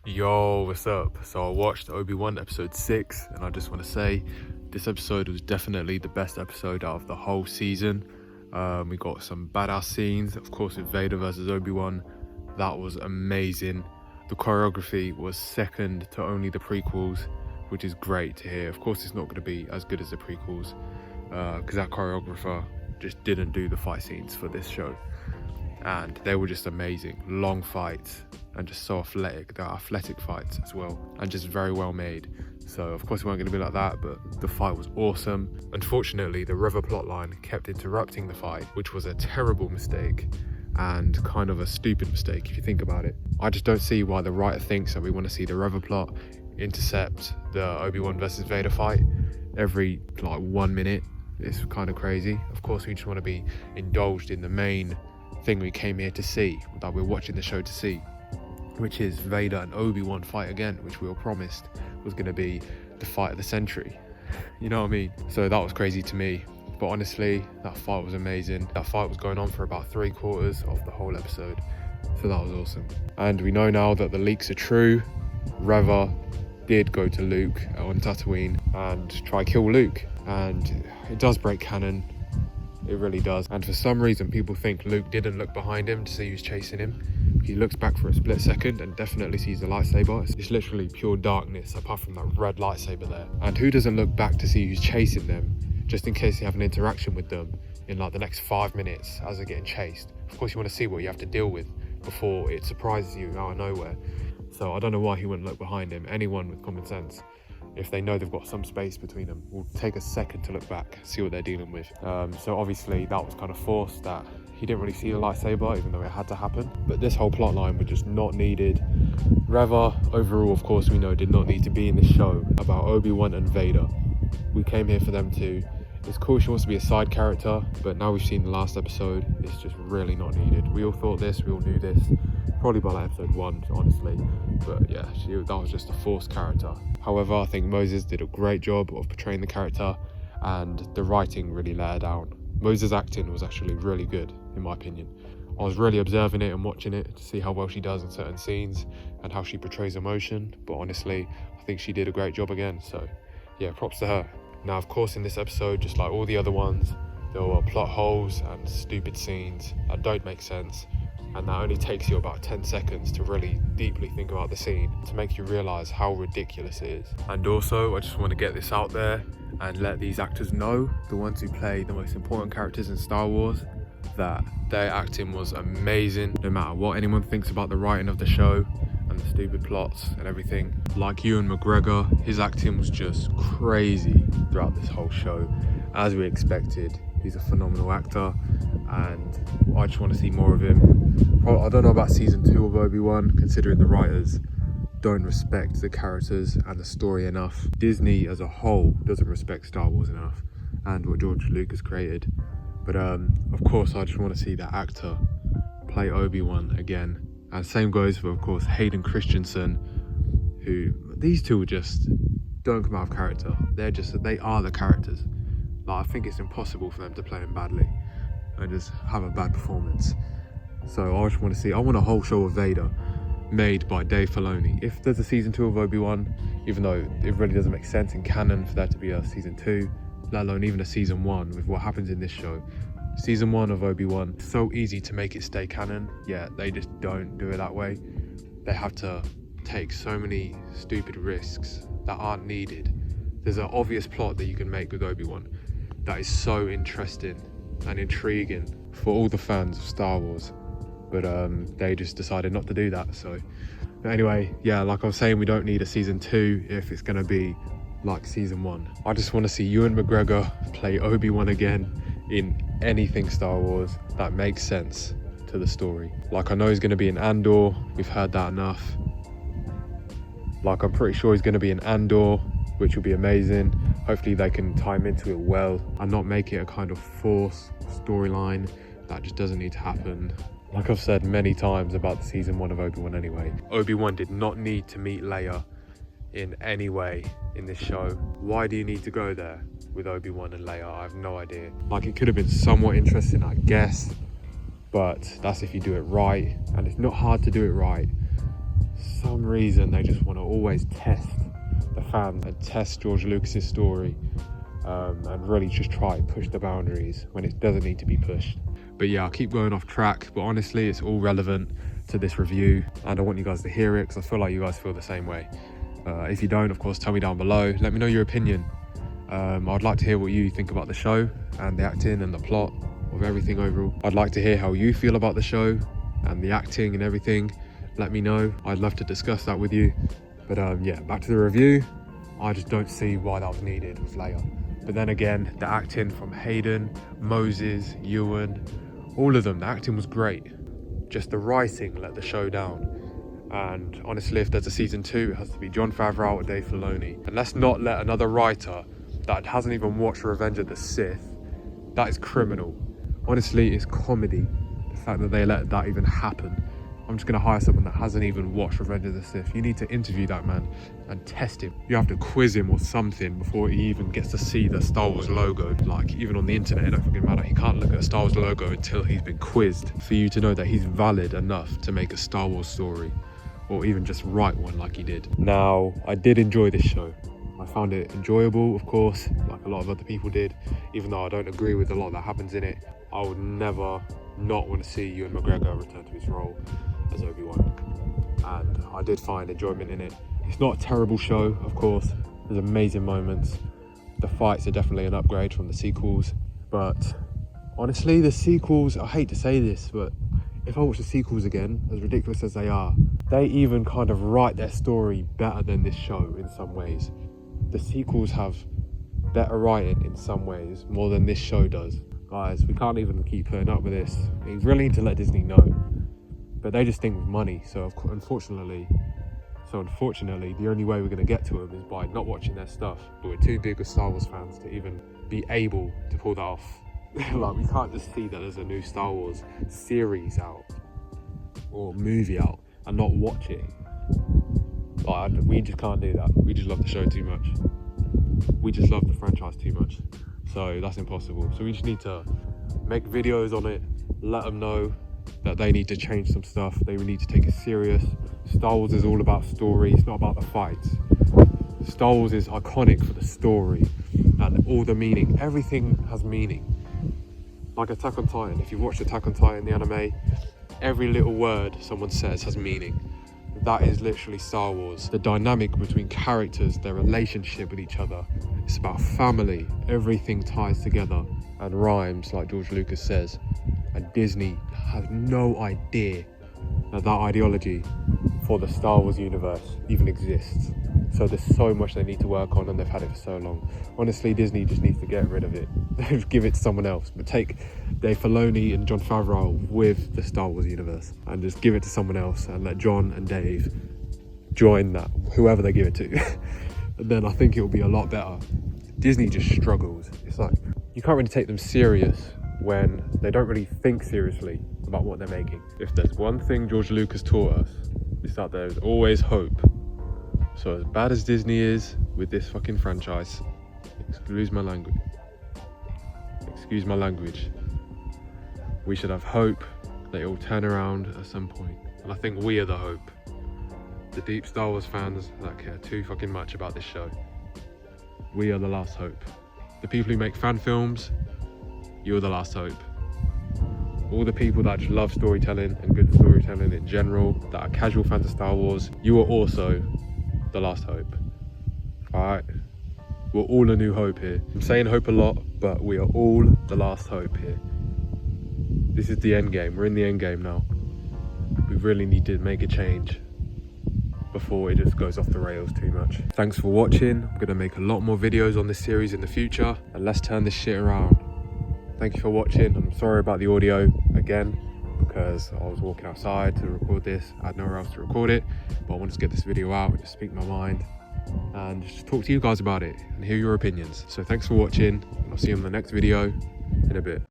Yo, what's up? So I watched Obi-Wan episode 6 and I just want to say this episode was definitely the best episode out of the whole season. We got some badass scenes, of course with Vader versus Obi-Wan. That was amazing. The choreography was second to only the prequels, which is great to hear. Of course it's not going to be as good as the prequels because that choreographer just didn't do the fight scenes for this show. And they were just amazing, long fights and just so athletic. They're athletic fights as well and just very well made. So of course it weren't going to be like that, but the fight was awesome. Unfortunately, the river plotline kept interrupting the fight, which was a terrible mistake and kind of a stupid mistake if you think about it. I just don't see why the writer thinks that we want to see the river plot intercept the Obi-Wan versus Vader fight every like 1 minute. It's kind of crazy. Of course we just want to be indulged in the main thing we came here to see, that we're watching the show to see, which is Vader and Obi-Wan fight again, which we were promised was going to be the fight of the century. You know what I mean? So that was crazy to me, but honestly that fight was amazing. That fight was going on for about 3/4 of the whole episode, so that was awesome. And we know now that the leaks are true. Reva did go to Luke on Tatooine and try kill Luke, and it does break canon. It really does. And for some reason people think Luke didn't look behind him to see who's chasing him. He looks back for a split second and definitely sees the lightsaber. It's literally pure darkness apart from that red lightsaber there. And who doesn't look back to see who's chasing them, just in case you have an interaction with them in like the next 5 minutes as they're getting chased? Of course you want to see what you have to deal with before it surprises you out of nowhere. So I don't know why he wouldn't look behind him. Anyone with common sense, if they know they've got some space between them, will take a second to look back, see what they're dealing with. So obviously that was kind of forced, that he didn't really see the lightsaber, even though it had to happen. But this whole plot line was just not needed. Reva, overall, of course, we know did not need to be in this show about Obi-Wan and Vader. We came here for them too. It's cool she wants to be a side character, but now we've seen the last episode, it's just really not needed. We all thought this, we all knew this, probably by like episode 1, honestly. But yeah, that was just a forced character. However, I think Moses did a great job of portraying the character, and the writing really let her down. Moses' acting was actually really good, in my opinion. I was really observing it and watching it to see how well she does in certain scenes and how she portrays emotion, but honestly, I think she did a great job again, so yeah, props to her. Now, of course, in this episode, just like all the other ones, there were plot holes and stupid scenes that don't make sense, and that only takes you about 10 seconds to really deeply think about the scene to make you realise how ridiculous it is. And also, I just want to get this out there and let these actors know, the ones who play the most important characters in Star Wars, that their acting was amazing, no matter what anyone thinks about the writing of the show and the stupid plots and everything. Like Ewan McGregor, his acting was just crazy throughout this whole show, as we expected. He's a phenomenal actor and I just want to see more of him. I don't know about season 2 of Obi-Wan, considering the writers don't respect the characters and the story enough. Disney as a whole doesn't respect Star Wars enough and what George Lucas created. But of course I just want to see that actor play Obi-Wan again. And same goes for, of course, Hayden Christensen, who, these two just don't come out of character. They are the characters. Like, I think it's impossible for them to play him badly and just have a bad performance. So I just want to see, I want a whole show of Vader made by Dave Filoni. If there's a season 2 of Obi-Wan, even though it really doesn't make sense in canon for there to be a season 2, let alone even a season 1 with what happens in this show. Season 1 of Obi-Wan, so easy to make it stay canon, yet they just don't do it that way. They have to take so many stupid risks that aren't needed. There's an obvious plot that you can make with Obi-Wan that is so interesting and intriguing for all the fans of Star Wars, but they just decided not to do that. So but anyway, yeah, like I was saying, we don't need a season 2 if it's going to be like season 1. I just want to see Ewan McGregor play Obi-Wan again in anything Star Wars that makes sense to the story. Like, I know he's going to be in Andor, we've heard that enough. Like, I'm pretty sure he's going to be in Andor, which will be amazing. Hopefully they can tie him into it well and not make it a kind of forced storyline that just doesn't need to happen. Like I've said many times about the season 1 of Obi-Wan anyway, Obi-Wan did not need to meet Leia in any way in this show. Why do you need to go there with Obi-Wan and Leia? I have no idea. Like, it could have been somewhat interesting, I guess, but that's if you do it right, and it's not hard to do it right. some reason they just want to always test the fans and test George Lucas's story, and really just try and push the boundaries when it doesn't need to be pushed. But yeah, I'll keep going off track, but honestly it's all relevant to this review and I want you guys to hear it because I feel like you guys feel the same way. If you don't, of course, tell me down below. Let me know your opinion. I'd like to hear what you think about the show and the acting and the plot of everything overall. I'd like to hear how you feel about the show and the acting and everything. Let me know. I'd love to discuss that with you. But yeah, back to the review. I just don't see why that was needed with Leia. But then again, the acting from Hayden, Moses, Ewan, all of them, the acting was great. Just the writing let the show down. And honestly, if there's a season 2, it has to be Jon Favreau or Dave Filoni. And let's not let another writer that hasn't even watched Revenge of the Sith, that is criminal. Honestly, it's comedy, the fact that they let that even happen. I'm just gonna hire someone that hasn't even watched Revenge of the Sith. You need to interview that man and test him. You have to quiz him or something before he even gets to see the Star Wars logo. Like, even on the internet, it don't fucking matter. He can't look at a Star Wars logo until he's been quizzed for you to know that he's valid enough to make a Star Wars story, or even just write one like he did. Now, I did enjoy this show. I found it enjoyable, of course, like a lot of other people did. Even though I don't agree with a lot that happens in it, I would never not want to see Ewan McGregor return to his role as Obi-Wan. And I did find enjoyment in it. It's not a terrible show, of course. There's amazing moments. The fights are definitely an upgrade from the sequels. But honestly, the sequels, I hate to say this, but if I watch the sequels again, as ridiculous as they are, they even kind of write their story better than this show in some ways. The sequels have better writing in some ways, more than this show does. Guys, we can't even keep putting up with this. We really need to let Disney know. But they just think with money, so unfortunately, the only way we're going to get to them is by not watching their stuff. But we're too big as Star Wars fans to even be able to pull that off. Like, we can't just see that there's a new Star Wars series out or movie out and not watch it. Like, we just can't do that. We just love the show too much. We just love the franchise too much. So that's impossible. So we just need to make videos on it, let them know that they need to change some stuff. They need to take it serious. Star Wars is all about story. It's not about the fights. Star Wars is iconic for the story and all the meaning. Everything has meaning. Like Attack on Titan. If you've watched Attack on Titan, the anime, every little word someone says has meaning. That is literally Star Wars. The dynamic between characters, their relationship with each other. It's about family. Everything ties together and rhymes, like George Lucas says. And Disney has no idea that that ideology for the Star Wars universe even exists. So there's so much they need to work on, and they've had it for so long. Honestly, Disney just needs to get rid of it. Give it to someone else. But take Dave Filoni and Jon Favreau with the Star Wars universe and just give it to someone else and let Jon and Dave join that, whoever they give it to. And then I think it'll be a lot better. Disney just struggles. It's like, you can't really take them serious when they don't really think seriously about what they're making. If there's one thing George Lucas taught us, it's that there's always hope. So as bad as Disney is with this fucking franchise, excuse my language, we should have hope that it will turn around at some point. And I think we are the hope. The deep Star Wars fans that care too fucking much about this show. We are the last hope. The people who make fan films, you're the last hope. All the people that just love storytelling and good storytelling in general, that are casual fans of Star Wars, you are also the last hope. Alright? We're all a new hope here. I'm saying hope a lot, but we are all the last hope here. This is the end game. We're in the end game now. We really need to make a change before it just goes off the rails too much. Thanks for watching. I'm gonna make a lot more videos on this series in the future, and let's turn this shit around. Thank you for watching. I'm sorry about the audio again, because I was walking outside to record this. I had nowhere else to record it, but I wanted to get this video out and just speak my mind and just talk to you guys about it and hear your opinions. So thanks for watching, and I'll see you in the next video in a bit.